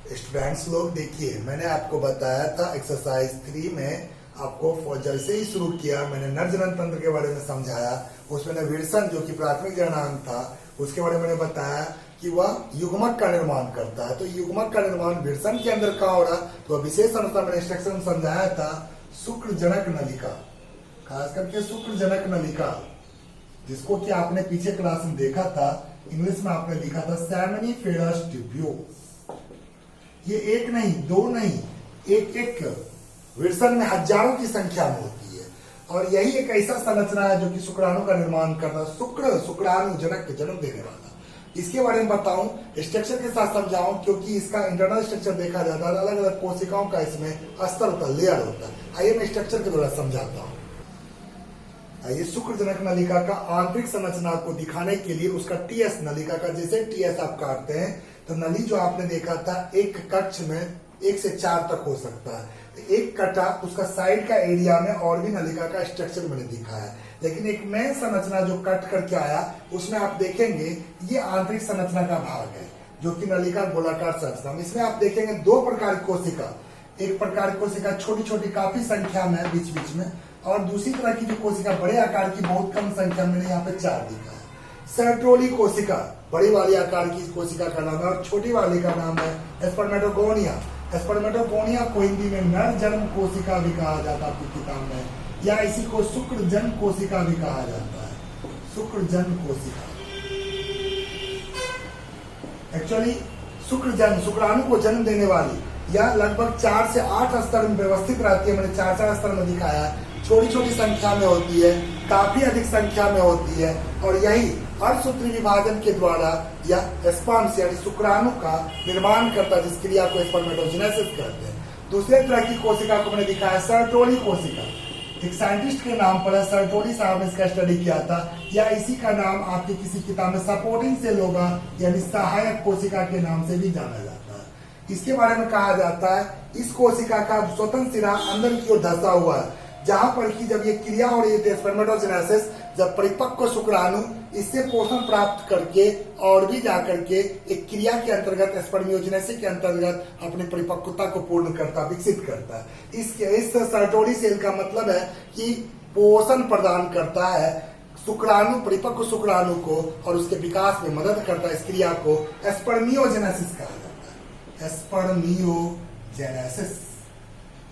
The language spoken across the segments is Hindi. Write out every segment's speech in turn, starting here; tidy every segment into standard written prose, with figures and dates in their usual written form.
स्टूडेंट्स लोग देखिए, मैंने आपको बताया था एक्सरसाइज 3 में आपको जैसे ही शुरू किया मैंने नर जनन तंत्र के बारे में समझाया। उसमें विल्सन जो कि प्राथमिक जननांग था उसके बारे में मैंने बताया कि वह युग्मक का निर्माण करता है। तो युग्मक का निर्माण विल्सन के अंदर कहाँ हो रहा, तो विशेष अनुसार मैंने इंस्ट्रक्शन समझाया था शुक्र जनक नलिका, खास करके शुक्र जनक नलिका, जिसको कि आपने पीछे क्लास में देखा था। इंग्लिश में आपने लिखा था सेमिनिफेरस ट्यूब्यूल। ये एक नहीं, दो नहीं, एक विल्सन में हजारों की संख्या में होती है और यही एक ऐसा संरचना है जो कि शुक्राणु का निर्माण करता है। शुक्राणु जनक जन्म देने वाला। इसके बारे में बताऊं, स्ट्रक्चर के साथ समझाऊं, क्योंकि इसका इंटरनल स्ट्रक्चर देखा जाता है, अलग अलग कोशिकाओं का इसमें अस्तर होता है, लेयर होता है। आइए मैं स्ट्रक्चर के द्वारा समझाता हूं। आइए, शुक्र जनक नलिका का आंतरिक संरचना को दिखाने के लिए उसका टीएस नलिका का, जैसे टीएस आप काटते हैं तो नली जो आपने देखा था एक कक्ष में 1 से 4 तक हो सकता है। एक कटा उसका साइड का एरिया में और भी नलिका का स्ट्रक्चर मैंने दिखाया है, लेकिन एक मेन संरचना जो कट करके आया उसमें आप देखेंगे ये आंतरिक संरचना का भाग है जो कि नलिका गोलाकार संरचना। इसमें आप देखेंगे 2 प्रकार की कोशिका, एक प्रकार की कोशिका छोटी छोटी काफी संख्या में बीच बीच में, और दूसरी तरह की जो कोशिका बड़े आकार की बहुत कम संख्या में, यहाँ पे 4 दिखा है। सर्टोली कोशिका बड़ी वाली आकार की कोशिका का नाम है और छोटी वाली का नाम है स्पर्मेटोगोनिया। स्पर्मेटोगोनिया को हिंदी में नर जन्म कोशिका भी कहा जाता है आपकी किताब में, या इसी को शुक्र जन्म कोशिका भी कहा जाता है। शुक्र जन्म कोशिका एक्चुअली शुक्राणु को जन्म देने वाली, यह लगभग 4 से 8 स्तर में व्यवस्थित रहती है। मैंने 4 स्तर में दिखाया है। छोटी छोटी संख्या में होती है, काफी अधिक संख्या में होती है, और यही अर्धसूत्री विभाजन के द्वारा यह स्पर्म्स यानी शुक्राणु का निर्माण करता है, जिस क्रिया को स्पर्मेटोजेनेसिस कहते हैं। दूसरे तरह की कोशिका को मैंने दिखाया सर्टोली कोशिका। एक साइंटिस्ट के नाम पर है, सर्टोली साहब ने इसका स्टडी किया था, या इसी का नाम आपकी किसी किताब में सपोर्टिंग सेल होगा, यानी सहायक कोशिका के नाम से भी जाना जाता है। इसके बारे में कहा जाता है इस कोशिका का स्वतंत्र सिरा अंदर की ओर धंसा हुआ है, जहां पर कि जब ये क्रिया हो रही है स्पर्मेटोजेनेसिस, जब परिपक्व शुक्राणु इससे पोषण प्राप्त करके और भी जाकर के एक क्रिया के अंतर्गत स्पर्मियोजेनेसिस के अंतर्गत अपनी परिपक्वता को पूर्ण करता, विकसित करता है। इस सर्टोली सेल का मतलब है कि पोषण प्रदान करता है शुक्राणु, परिपक्व शुक्राणु को, और उसके विकास में मदद करता है। इस क्रिया को स्पर्मियोजेनेसिस कहा जाता है, स्पर्मियोजेनेसिस।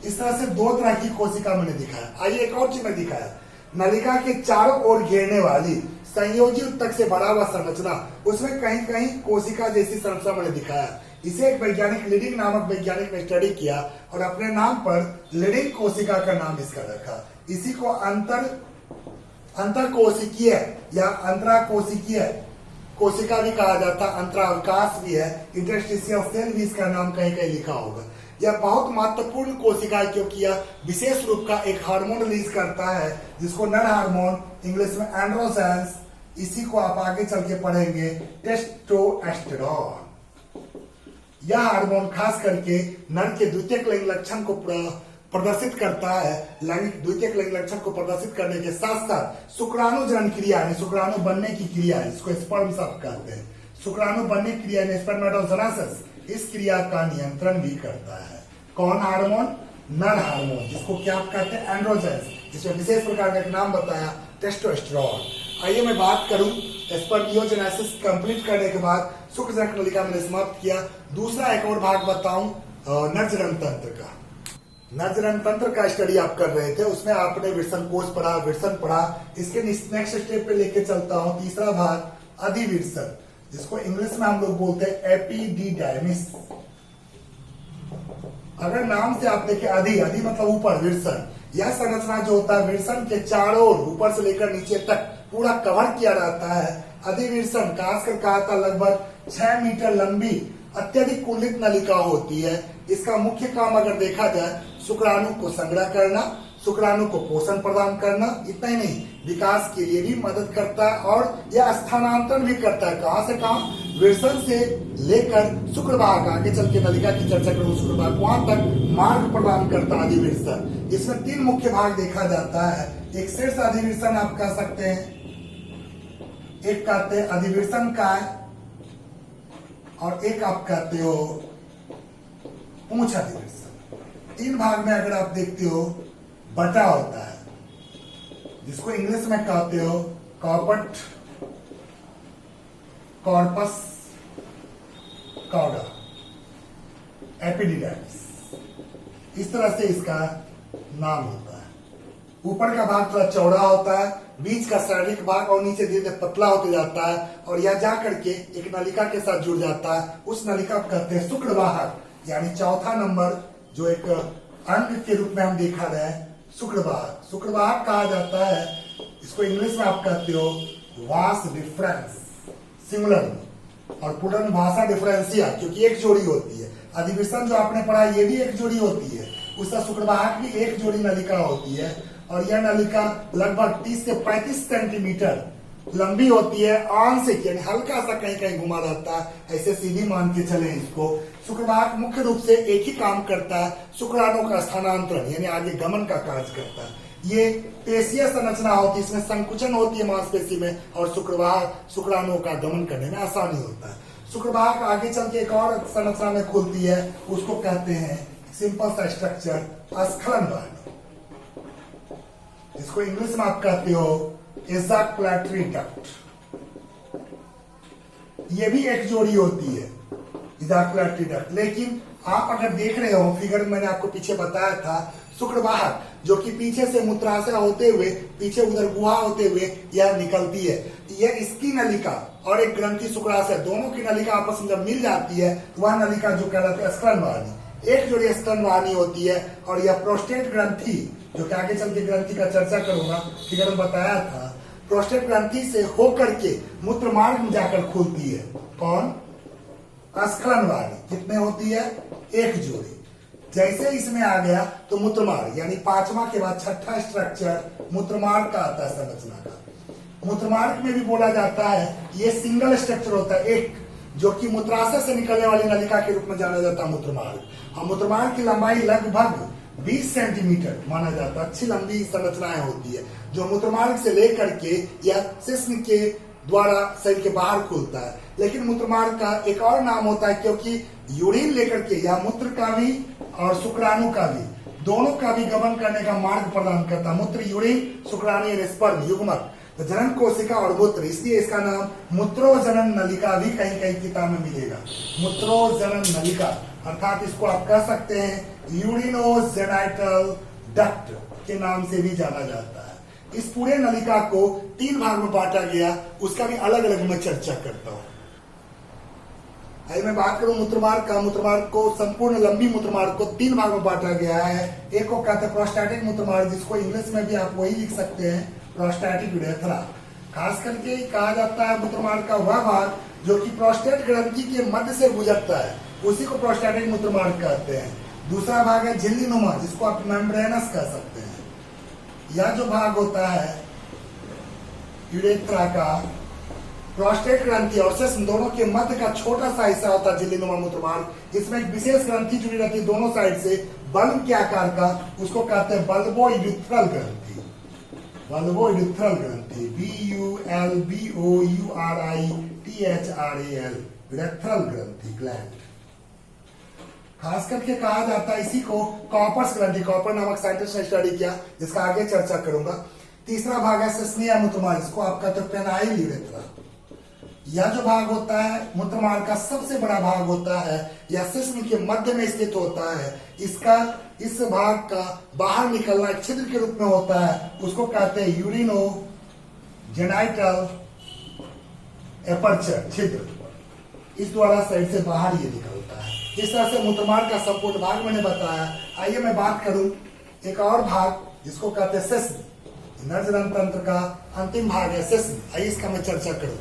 इस तरह से 2 तरह की कोशिका मैंने दिखाया। आइए एक और चीज में दिखाया, नलिका के चारों ओर घेरने वाली संयोजी उत्तक से बड़ा हुआ संरचना, उसमें कहीं कहीं कोशिका जैसी संरचना मैंने दिखाया। इसे एक वैज्ञानिक लीडिंग नामक वैज्ञानिक ने स्टडी किया और अपने नाम पर लीडिंग कोशिका का नाम इसका रखा। इसी को अंतर कोशिकीय या अंतराकोशिकीय कोशिका भी कहा जाता, अंतरावकाश भी है, इंटरस्टिशियल सेल भी इसका नाम कहीं कहीं लिखा होगा। यह बहुत महत्वपूर्ण कोशिका है क्योंकि यह विशेष रूप का एक हार्मोन रिलीज करता है, जिसको नर हार्मोन, इंग्लिश में एंड्रोजेंस, इसी को आप आगे चल के पढ़ेंगे टेस्टोस्टेरोन। यह हार्मोन खास करके नर के द्वितीयक लिंग लक्षण को प्रदर्शित करता है। द्वितीयक लिंग लक्षण को प्रदर्शित करने के साथ साथ शुक्राणु जनन क्रिया है, शुक्राणु बनने की क्रिया है, इसको स्पर्म्स आप कहते हैं। शुक्राणु बनने की क्रिया है स्पर्मेटोजेनेसिस, इस क्रिया का नियंत्रण भी करता है। कौन हार्मोन? नर हार्मोन, जिसको क्या आप कहते हैं? एंड्रोजेंस, जिसमें विशेष प्रकार का एक नाम बताया टेस्टोस्टेरोन। आइए मैं बात करूं स्पर्मियोजेनेसिस कंप्लीट करने के बाद शुक्र जनक नलिका मैंने समाप्त किया। दूसरा एक और भाग बताऊं नर जनन तंत्र का। नर जनन तंत्र का स्टडी आप कर रहे थे, उसमें आपने विल्सन कोश पढ़ा, विल्सन पढ़ा। इसके नेक्स्ट स्टेप पे लेके चलता हूं। तीसरा भाग अधिविल्सन, जिसको इंग्लिश में हम लोग बोलते हैं एपिडिडाइमिस। अगर नाम से आप देखें अधि मतलब ऊपर, विल्सन, यह संरचना जो होता है विल्सन के चारों ओर ऊपर से लेकर नीचे तक पूरा कवर किया रहता है। अधिविल्सन खासकर कहा था लगभग 6 मीटर लंबी अत्यधिक कुंडलित नलिका होती है। इसका मुख्य काम अगर देखा जाए शुक्राणु को संग्रह करना, शुक्राणु को पोषण प्रदान करना, इतना ही नहीं विकास के लिए भी मदद करता है, और यह स्थानांतरण भी करता है। कहां से कहां? विल्सन से लेकर शुक्र भाग, आगे चल के नलिका की चर्चा करूं, शुक्र भाग वहां तक मार्ग प्रदान करता है अधिविल्सन। इसमें 3 मुख्य भाग देखा जाता है। एक शीर्ष अधिविल्सन आप कह सकते हैं, एक कहते हैं अधिविल्सन काय, और एक आप कहते हो पूंछ अधिवेशन। 3 भाग में अगर आप देखते हो बटा होता है, जिसको इंग्लिश में कहते हो कॉर्पट, कॉर्पस, कॉर्डा, एपिडिडाइमिस, इस तरह से इसका नाम होता है। ऊपर का भाग थोड़ा चौड़ा होता है, बीच का शारीरिक भाग और नीचे धीरे धीरे पतला होते जाता है और यह जा करके एक नलिका के साथ जुड़ जाता है। उस नलिका को कहते हैं शुक्रवाहक, यानी चौथा नंबर जो एक अंग के रूप में हम देखा रहे हैं, शुक्रवाहक। शुक्रवाहक कहा जाता है, इसको इंग्लिश में आप कहते हो वास डिफरेंस सिंगुलर और पुनः भाषा डिफरेंसिया, क्योंकि एक जोड़ी होती है। अधिवेशन जो आपने पढ़ा ये भी एक जोड़ी होती है, उसका शुक्रवाहक भी एक जोड़ी नलिका होती है और यह नलिका लगभग 30 से 35 सेंटीमीटर लंबी होती है। आंशिक यानी हल्का सा कहीं कहीं घुमा रहता है, ऐसे सीधी मान के चले इसको। शुक्रवाहक मुख्य रूप से एक ही काम करता है, शुक्राणु का स्थानांतरण यानी आगे गमन का कार्य करता है। ये पेशीय संरचना होती है, इसमें संकुचन होती है मांसपेशी में और शुक्रवाहक शुक्राणुओं का गमन करने में आसानी होता है। शुक्रवाहक आगे चल के एक और संरचना में खुलती है, उसको कहते हैं सिंपल सा स्ट्रक्चर स्खलन वाहिनी, इसको इंग्लिश में आप कहते हो एजाकुलेटरी डक्ट। ये भी एक जोड़ी होती है एजाकुलेटरी डक्ट, लेकिन आप अगर देख रहे हो फिगर में मैंने आपको पीछे बताया था, शुक्रवाहक जो कि पीछे से मूत्राशय होते हुए पीछे उधर गुहा होते हुए यह निकलती है। यह इसकी नलिका और एक ग्रंथि शुक्राशय दोनों की नलिका आपस में जब मिल जाती है तो वह नलिका जो कहलाती है स्खलन वाहिनी, एक जोड़ी स्खलन वाहिनी होती है। और यह प्रोस्टेट ग्रंथि जो कि आगे चल के ग्रंथि का चर्चा करूंगा, फिगर में बताया था, प्रोस्टेट ग्रंथि से होकर के मूत्र मार्ग में जाकर खुलती है। कौन? स्खलन वाहिनी। कितने होती है? एक जोड़ी। जैसे इसमें आ गया तो मूत्रमार्ग यानी 5वां के बाद 6ठा स्ट्रक्चर मूत्रमार्ग का आता है संरचना का। मूत्रमार्ग में भी बोला जाता है ये सिंगल स्ट्रक्चर होता है, एक जो कि मूत्राशय से निकलने वाली नलिका के रूप में जाना जाता है मूत्रमार्ग। और मूत्रमार्ग की लंबाई लगभग 20 सेंटीमीटर माना जाता है। अच्छी लंबी संरचनाएं होती है जो मूत्रमार्ग से लेकर के या शिश्न के द्वारा शरीर के बाहर खुलता है। लेकिन मूत्रमार्ग का एक और नाम होता है, क्योंकि यूरिन लेकर के या मूत्र का भी और शुक्राणु का भी दोनों का भी गमन करने का मार्ग प्रदान करता है। मूत्र, यूरिन, शुक्राणु यानी स्पर्म, युग्मक, तो जनन कोशिका और मूत्र, इसलिए इसका नाम मूत्रोजनन नलिका भी कहीं कहीं किताब में मिलेगा। मूत्रोजनन नलिका अर्थात इसको आप कह सकते हैं यूरिनोजेनाइटल डक्ट के नाम से भी जाना जाता है। इस पूरे नलिका को 3 भाग में बांटा गया, उसका भी अलग अलग मैं चर्चा करता हूँ। आइए मैं बात करूं मूत्रमार्ग का। मूत्रमार्ग को संपूर्ण लंबी मूत्रमार्ग को 3 भाग में बांटा गया है। एक को कहते हैं प्रोस्टैटिक मूत्रमार्ग, जिसको इंग्लिश में भी आप वही लिख सकते हैं प्रोस्टैटिक यूरेथ्रा। खास करके कहा जाता है मूत्रमार्ग का वह भाग जो कि प्रोस्टेट ग्रंथि के मध्य से गुजरता है, उसी को प्रोस्टैटिक मूत्रमार्ग कहते हैं। दूसरा भाग है झिल्लीनुमा, जिसको आप मेम्ब्रेनस कह सकते हैं। यह जो भाग होता है यूरेथ्रा का, प्रोस्टेट ग्रंथि और शिश्न दोनों के मध्य का छोटा सा हिस्सा होता है झिल्लीनुमा मूत्रमार्ग। इसमें एक विशेष ग्रंथि जुड़ी रहती है दोनों साइड से बल्ब के आकार का, उसको कहते हैं बल्बोइड्यूथ्रल ग्रंथि। बल्बोइड्यूथ्रल ग्रंथि BULBOURITHRAL यूरेथ्रल ग्रंथि ग्लैंड। खास करके कहा जाता है इसी को कॉपर्स ग्रंथि, कॉपर नामक साइंटिस्ट ने स्टडी किया, जिसका आगे चर्चा करूंगा। तीसरा भाग है शिश्नीय मूत्रमार्ग, जिसको आप कहते हैं पेनाइल यूरेथ्रा। यह जो भाग होता है मूत्रमार्ग का सबसे बड़ा भाग होता है, यह शिश्न के मध्य में स्थित होता है। इसका इस भाग का बाहर निकलना एक छिद्र के रूप में होता है, उसको कहते हैं यूरिनोजेनाइटल एपर्चर, छिद्र। इस द्वारा शरीर से बाहर ये निकलता है। इस तरह से मूत्रमार्ग का संपूर्ण भाग मैंने बताया। आइए मैं बात करूं एक और भाग जिसको कहते हैं शिश्न। नरजनन तंत्र का अंतिम भाग है शिश्न। आइए इसका मैं चर्चा करूं।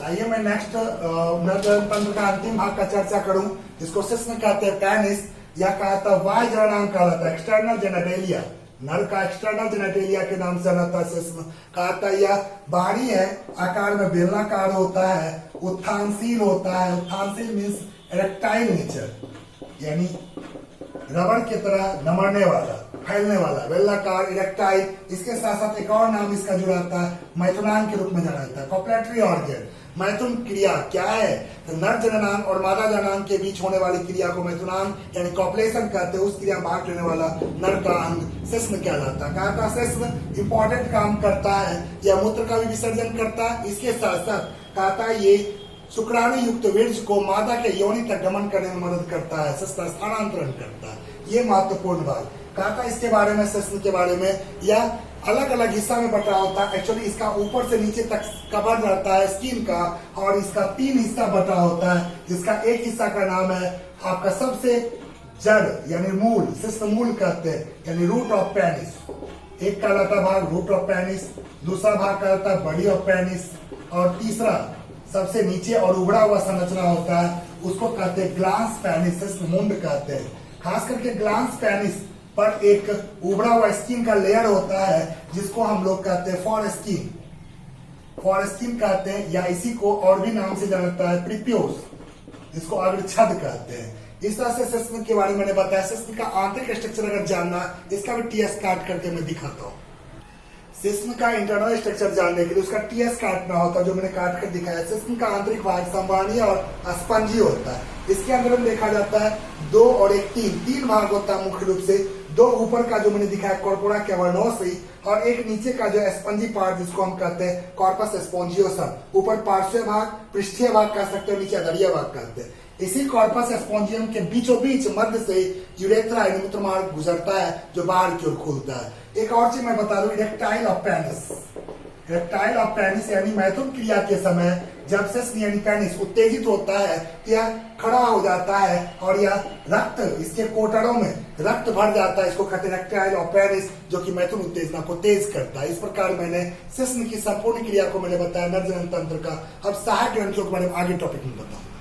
आइए मैं नेक्स्ट नरजनन तंत्र का अंतिम भाग का चर्चा करूं, जिसको शिश्न कहते हैं पेनिस, या कहता है बाह्य जननांग कहलाता है एक्सटर्नल जेनेटेलिया। नर का एक्सटर्नल जेनेटेलिया के नाम से जाना है शिश्न। कहता है यह बाहरी है, आकार में बेलनाकार होता है, उत्थानशील होता है। उत्थानशील मीन्स इरेक्टाइल नेचर, यानी रबड़ की तरह नमरने वाला, फैलने वाला, बेलनाकार, इरेक्टाइल। इसके साथ साथ एक और नाम इसका जुड़ा था, मैथुनांग के रूप में जाना जाता है, कॉपलेटरी ऑर्गन। मैथुन क्रिया क्या है? तो नर जननांग और मादा जननांग के बीच होने वाली क्रिया को मैथुनांग यानी कॉपुलेशन कहते हैं। उस क्रिया में भाग लेने वाला नर का अंग शिश्न कहलाता है। कहा था शिश्न इंपॉर्टेंट काम करता है, यह मूत्र का भी विसर्जन करता है। इसके साथ साथ कहा था ये शुक्राणु युक्त वीर्य को मादा के योनि तक गमन करने में मदद करता है, शिश्न स्थानांतरण करता है। ये महत्वपूर्ण भाग कहा था। इसके बारे में शिश्न के बारे में यह अलग अलग हिस्सा में बटा होता है। एक्चुअली इसका ऊपर से नीचे तक कवर रहता है स्किन का, और इसका 3 हिस्सा बटा होता है, जिसका एक हिस्सा का नाम है आपका सबसे जड़ यानी मूल, शिश्न मूल कहते हैं, यानी रूट ऑफ पेनिस। एक कहलाता भाग रूट ऑफ पेनिस, दूसरा भाग कहलाता है बॉडी ऑफ पेनिस, और तीसरा सबसे नीचे और उभरा हुआ संरचना होता है, उसको कहते हैं ग्लांस पेनिस, शिश्न मुंड कहते हैं। खास करके ग्लांस पेनिस पर एक उभरा हुआ स्किन का लेयर होता है, जिसको हम लोग कहते हैं फॉरस्किन कहते हैं, या इसी को और भी नाम से जाना जाता है प्रीप्योस, जिसको अग्रछद कहते हैं। इस तरह से शिश्न के बारे में मैंने बताया। शिश्न का आंतरिक स्ट्रक्चर अगर जानना, इसका भी टीएस काट करके मैं दिखाता हूँ। शिश्न का इंटरनल स्ट्रक्चर जानने के लिए उसका टीएस काटना होता है, जो मैंने काट कर दिखाया। शिश्न का आंतरिक भाग संवहनीय और स्पंजी होता है। इसके अंदर में देखा जाता है 2 और 1 तीन भाग होता है मुख्य रूप से। 2 ऊपर का जो मैंने दिखाया कॉर्पोरा कैवर्नोसी, और एक नीचे का जो स्पंजी पार्ट जिसको हम कहते हैं कॉर्पस स्पोंजियोसम। ऊपर पार्श्व भाग, पृष्ठीय भाग कह सकते हो, नीचे अधरीय भाग कहते हैं। इसी कॉर्पस स्पोंजियम के बीचों बीच मध्य से यूरेथ्रा यानी मूत्र मार्ग गुजरता है, जो बाहर की ओर खुलता है। एक और चीज मैं बता दूं, erectile of penis. Erectile of penis यानी मैथुन क्रिया के समय जब शिश्न यानी पेनिस उत्तेजित होता है, यह खड़ा हो जाता है और यह रक्त, इसके कोटरों में रक्त भर जाता है। इसको कहते हैं इरेक्टाइल ऑफ पेनिस, जो कि मैथुन उत्तेजना को तेज करता है। इस प्रकार मैंने शिश्न की संपूर्ण क्रिया को मैंने बताया, नर जनन तंत्र का। अब सहायक ग्रंथियों के बारे में आगे टॉपिक में बताया।